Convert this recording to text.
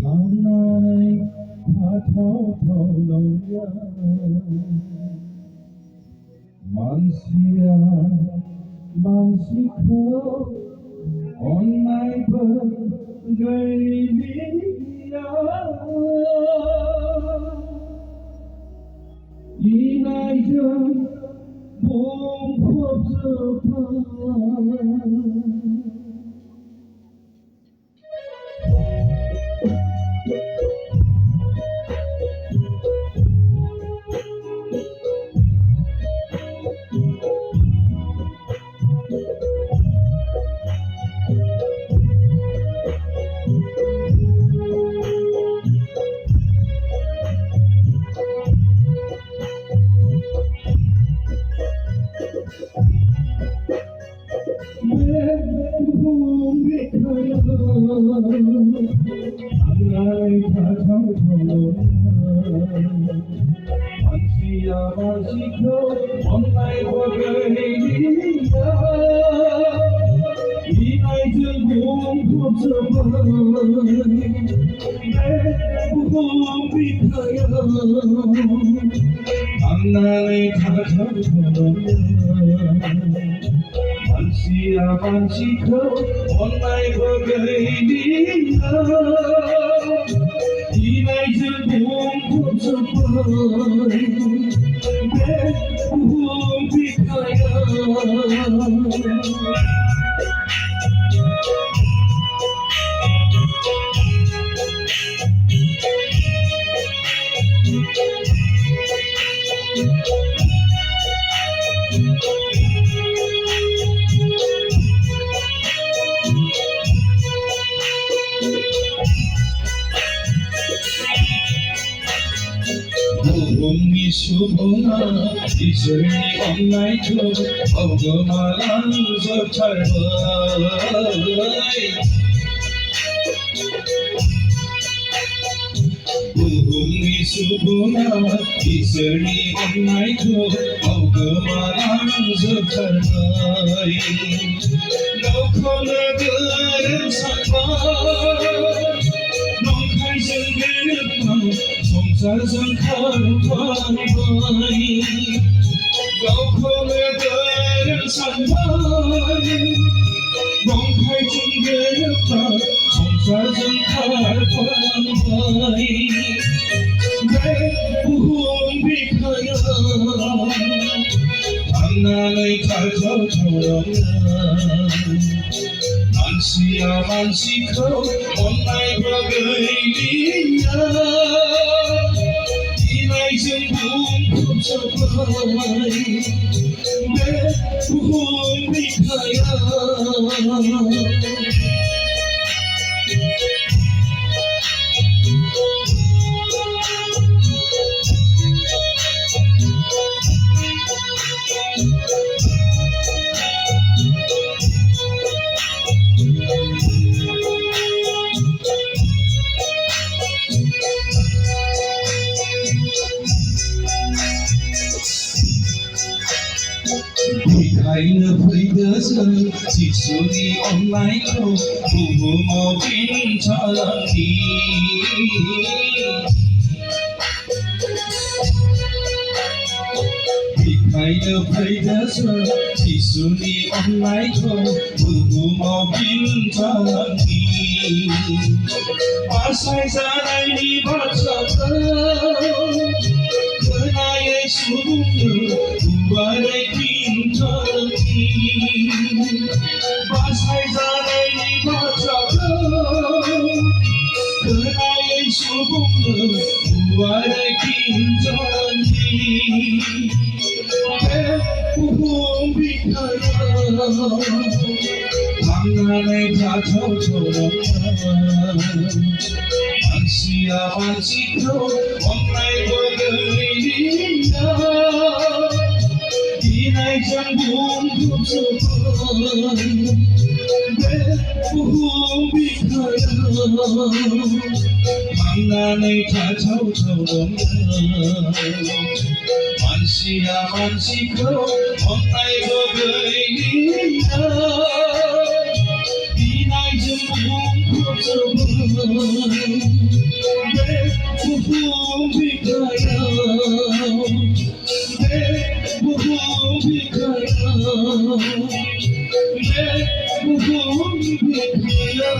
tháng nay tha thao thao lòng nhớ Mansia khâu online bờ gây lý Inai dân buông khóc giờ Anai tha thao thao Mansia khâu online bờ gây lý Inai dân buông khóc giờ buông biết khơi Anai tha thao thao Mansia khâu online bờ gây lý Inai dân buông khóc giờ buông biết khơi Bumi subhana isri online cho avmalan zatar Bumi subhana isri online cho avmalan zatar Lokona garan sakma Nong khai dân ghé Sa dân khăn khoan vai Gạo khô lê đơn sẵn vai Bóng khai chân ghé mặt Sa dân khăn khoan vai Ghé buông bị khơi Thằng này thả thao thao Mansia khâu online bờ gây lý Inai dân buông khóc giờ buông biết khơi Hãy nhớ với đứa dân chỉ số đi online thôi Bù mò tin cho lần đi Hãy nhớ với đứa dân chỉ số đi online thôi Bù mò tin cho lần đi Ba sai ra đây đi bắt sợ thơ Cứ ai ấy xuống nhớ Ba đây tin cho lần đi Ba sai ra đây đi bắt sợ thơ Cứ ai ấy xuống nhớ Ba đây tin cho lần đi Buông biết khơi Thằng này thả thao thao Mansia khâu online bờ gây lý Inai dân buông khóc giờ buông biết khơi Thằng này thả thao thao Mansia khâu online bờ gây lý Inai বহু ভিখায়া বহু ভিখায়া বহু ভিখায়া